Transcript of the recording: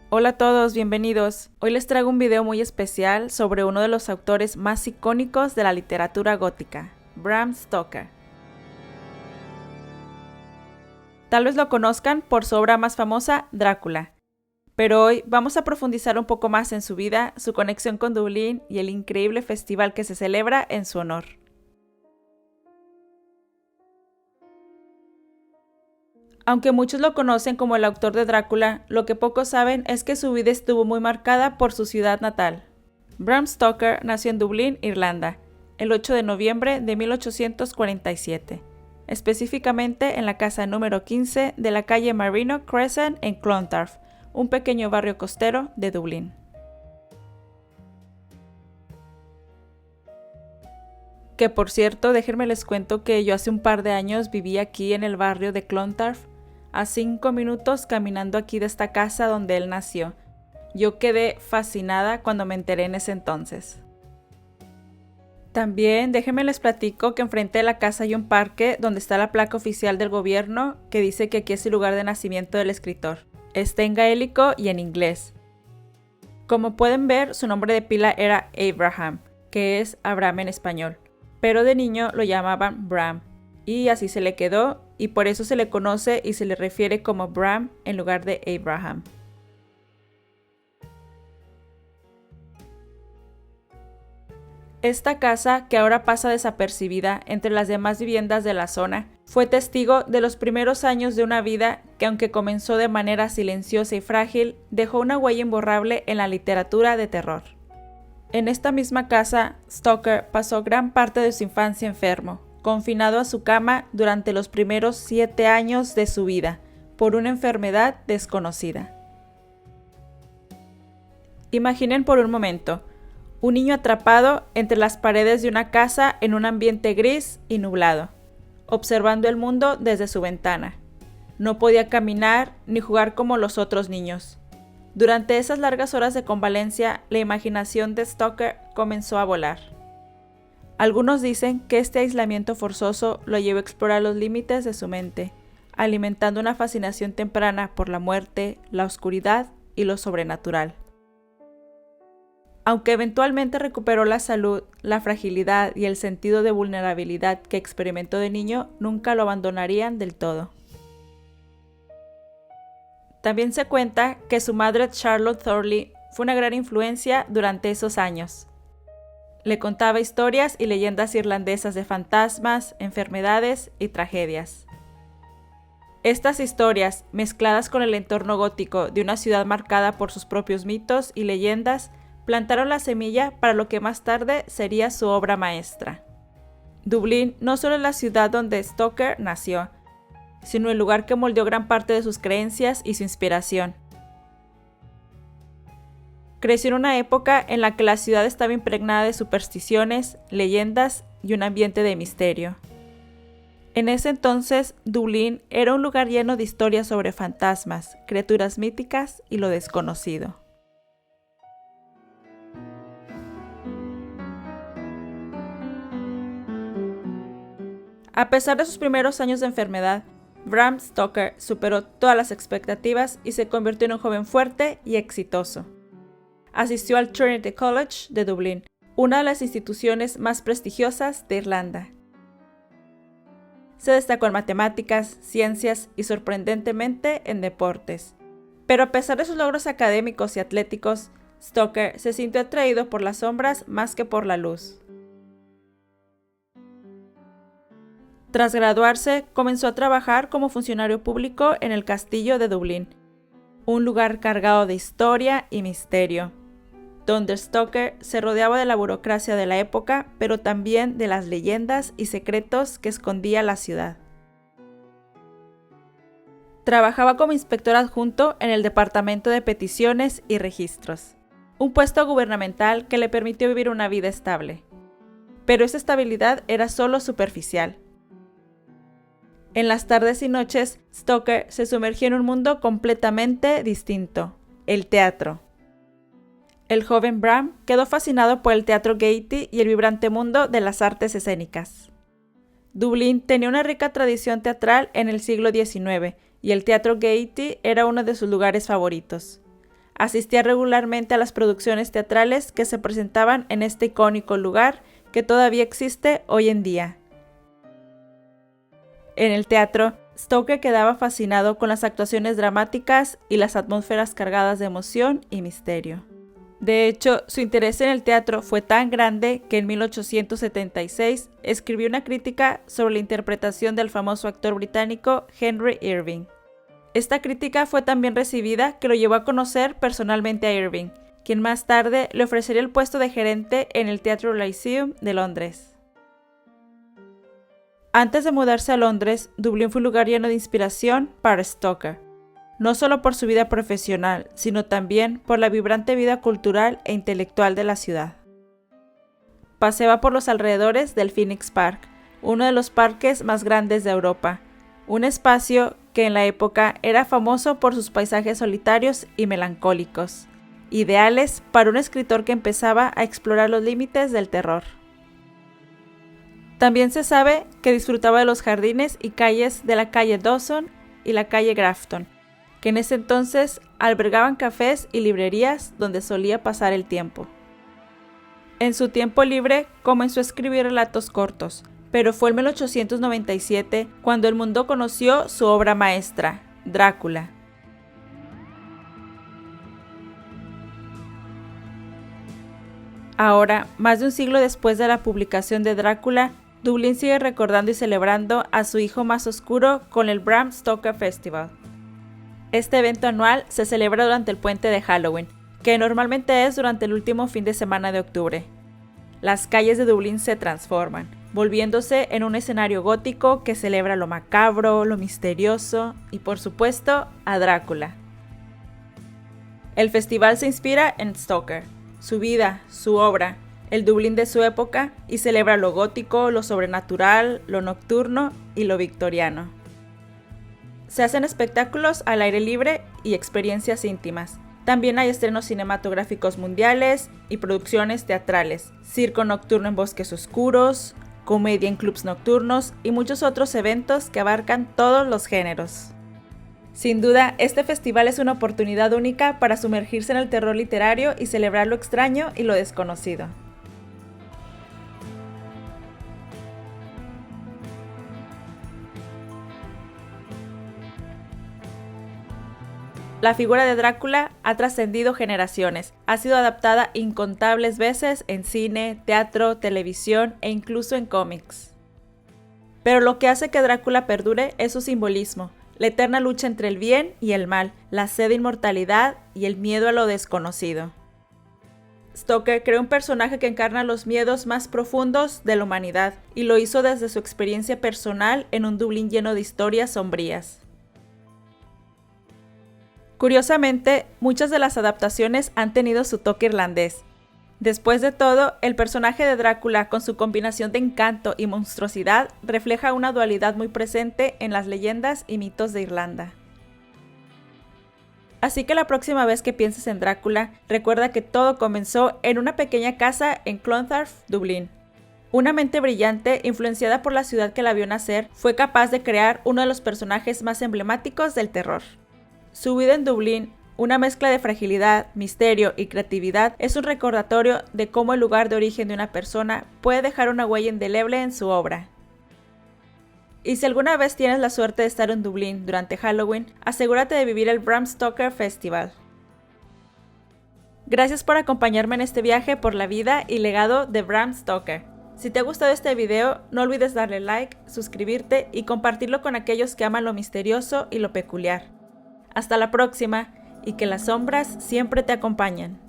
Hola a todos, bienvenidos. Hoy les traigo un video muy especial sobre uno de los autores más icónicos de la literatura gótica, Bram Stoker. Tal vez lo conozcan por su obra más famosa, Drácula. Pero hoy vamos a profundizar un poco más en su vida, su conexión con Dublín y el increíble festival que se celebra en su honor. Aunque muchos lo conocen como el autor de Drácula, lo que pocos saben es que su vida estuvo muy marcada por su ciudad natal. Bram Stoker nació en Dublín, Irlanda, el 8 de noviembre de 1847, específicamente en la casa número 15 de la calle Marino Crescent en Clontarf, un pequeño barrio costero de Dublín. Que por cierto, déjenme les cuento que yo hace un par de años viví aquí en el barrio de Clontarf, a 5 minutos caminando aquí de esta casa donde él nació. Yo quedé fascinada cuando me enteré en ese entonces. También déjenme les platico que enfrente de la casa hay un parque donde está la placa oficial del gobierno que dice que aquí es el lugar de nacimiento del escritor. Está en gaélico y en inglés. Como pueden ver, su nombre de pila era Abraham, que es Abraham en español, pero de niño lo llamaban Bram, y así se le quedó, y por eso se le conoce y se le refiere como Bram en lugar de Abraham. Esta casa, que ahora pasa desapercibida entre las demás viviendas de la zona, fue testigo de los primeros años de una vida que, aunque comenzó de manera silenciosa y frágil, dejó una huella imborrable en la literatura de terror. En esta misma casa, Stoker pasó gran parte de su infancia enfermo, confinado a su cama durante los primeros 7 años de su vida, por una enfermedad desconocida. Imaginen por un momento, un niño atrapado entre las paredes de una casa en un ambiente gris y nublado, observando el mundo desde su ventana. No podía caminar ni jugar como los otros niños. Durante esas largas horas de convalencia, la imaginación de Stoker comenzó a volar. Algunos dicen que este aislamiento forzoso lo llevó a explorar los límites de su mente, alimentando una fascinación temprana por la muerte, la oscuridad y lo sobrenatural. Aunque eventualmente recuperó la salud, la fragilidad y el sentido de vulnerabilidad que experimentó de niño nunca lo abandonarían del todo. También se cuenta que su madre Charlotte Thorley fue una gran influencia durante esos años. Le contaba historias y leyendas irlandesas de fantasmas, enfermedades y tragedias. Estas historias, mezcladas con el entorno gótico de una ciudad marcada por sus propios mitos y leyendas, plantaron la semilla para lo que más tarde sería su obra maestra. Dublín no solo es la ciudad donde Stoker nació, sino el lugar que moldeó gran parte de sus creencias y su inspiración. Creció en una época en la que la ciudad estaba impregnada de supersticiones, leyendas y un ambiente de misterio. En ese entonces, Dublín era un lugar lleno de historias sobre fantasmas, criaturas míticas y lo desconocido. A pesar de sus primeros años de enfermedad, Bram Stoker superó todas las expectativas y se convirtió en un joven fuerte y exitoso. Asistió al Trinity College de Dublín, una de las instituciones más prestigiosas de Irlanda. Se destacó en matemáticas, ciencias y sorprendentemente en deportes. Pero a pesar de sus logros académicos y atléticos, Stoker se sintió atraído por las sombras más que por la luz. Tras graduarse, comenzó a trabajar como funcionario público en el Castillo de Dublín, un lugar cargado de historia y misterio, donde Stoker se rodeaba de la burocracia de la época, pero también de las leyendas y secretos que escondía la ciudad. Trabajaba como inspector adjunto en el Departamento de Peticiones y Registros, un puesto gubernamental que le permitió vivir una vida estable. Pero esa estabilidad era solo superficial. En las tardes y noches, Stoker se sumergió en un mundo completamente distinto, el teatro. El joven Bram quedó fascinado por el teatro Gaiety y el vibrante mundo de las artes escénicas. Dublín tenía una rica tradición teatral en el siglo XIX y el teatro Gaiety era uno de sus lugares favoritos. Asistía regularmente a las producciones teatrales que se presentaban en este icónico lugar que todavía existe hoy en día. En el teatro, Stoker quedaba fascinado con las actuaciones dramáticas y las atmósferas cargadas de emoción y misterio. De hecho, su interés en el teatro fue tan grande que en 1876 escribió una crítica sobre la interpretación del famoso actor británico Henry Irving. Esta crítica fue tan bien recibida que lo llevó a conocer personalmente a Irving, quien más tarde le ofrecería el puesto de gerente en el Teatro Lyceum de Londres. Antes de mudarse a Londres, Dublín fue un lugar lleno de inspiración para Stoker, no solo por su vida profesional, sino también por la vibrante vida cultural e intelectual de la ciudad. Paseaba por los alrededores del Phoenix Park, uno de los parques más grandes de Europa, un espacio que en la época era famoso por sus paisajes solitarios y melancólicos, ideales para un escritor que empezaba a explorar los límites del terror. También se sabe que disfrutaba de los jardines y calles de la calle Dawson y la calle Grafton, que en ese entonces albergaban cafés y librerías donde solía pasar el tiempo. En su tiempo libre comenzó a escribir relatos cortos, pero fue en 1897 cuando el mundo conoció su obra maestra, Drácula. Ahora, más de un siglo después de la publicación de Drácula, Dublín sigue recordando y celebrando a su hijo más oscuro con el Bram Stoker Festival. Este evento anual se celebra durante el puente de Halloween, que normalmente es durante el último fin de semana de octubre. Las calles de Dublín se transforman, volviéndose en un escenario gótico que celebra lo macabro, lo misterioso y, por supuesto, a Drácula. El festival se inspira en Stoker, su vida, su obra, el Dublín de su época, y celebra lo gótico, lo sobrenatural, lo nocturno y lo victoriano. Se hacen espectáculos al aire libre y experiencias íntimas. También hay estrenos cinematográficos mundiales y producciones teatrales, circo nocturno en bosques oscuros, comedia en clubs nocturnos y muchos otros eventos que abarcan todos los géneros. Sin duda, este festival es una oportunidad única para sumergirse en el terror literario y celebrar lo extraño y lo desconocido. La figura de Drácula ha trascendido generaciones, ha sido adaptada incontables veces en cine, teatro, televisión e incluso en cómics. Pero lo que hace que Drácula perdure es su simbolismo, la eterna lucha entre el bien y el mal, la sed de inmortalidad y el miedo a lo desconocido. Stoker creó un personaje que encarna los miedos más profundos de la humanidad y lo hizo desde su experiencia personal en un Dublín lleno de historias sombrías. Curiosamente, muchas de las adaptaciones han tenido su toque irlandés. Después de todo, el personaje de Drácula, con su combinación de encanto y monstruosidad, refleja una dualidad muy presente en las leyendas y mitos de Irlanda. Así que la próxima vez que pienses en Drácula, recuerda que todo comenzó en una pequeña casa en Clontarf, Dublín. Una mente brillante, influenciada por la ciudad que la vio nacer, fue capaz de crear uno de los personajes más emblemáticos del terror. Su vida en Dublín, una mezcla de fragilidad, misterio y creatividad, es un recordatorio de cómo el lugar de origen de una persona puede dejar una huella indeleble en su obra. Y si alguna vez tienes la suerte de estar en Dublín durante Halloween, asegúrate de vivir el Bram Stoker Festival. Gracias por acompañarme en este viaje por la vida y legado de Bram Stoker. Si te ha gustado este video, no olvides darle like, suscribirte y compartirlo con aquellos que aman lo misterioso y lo peculiar. Hasta la próxima, y que las sombras siempre te acompañen.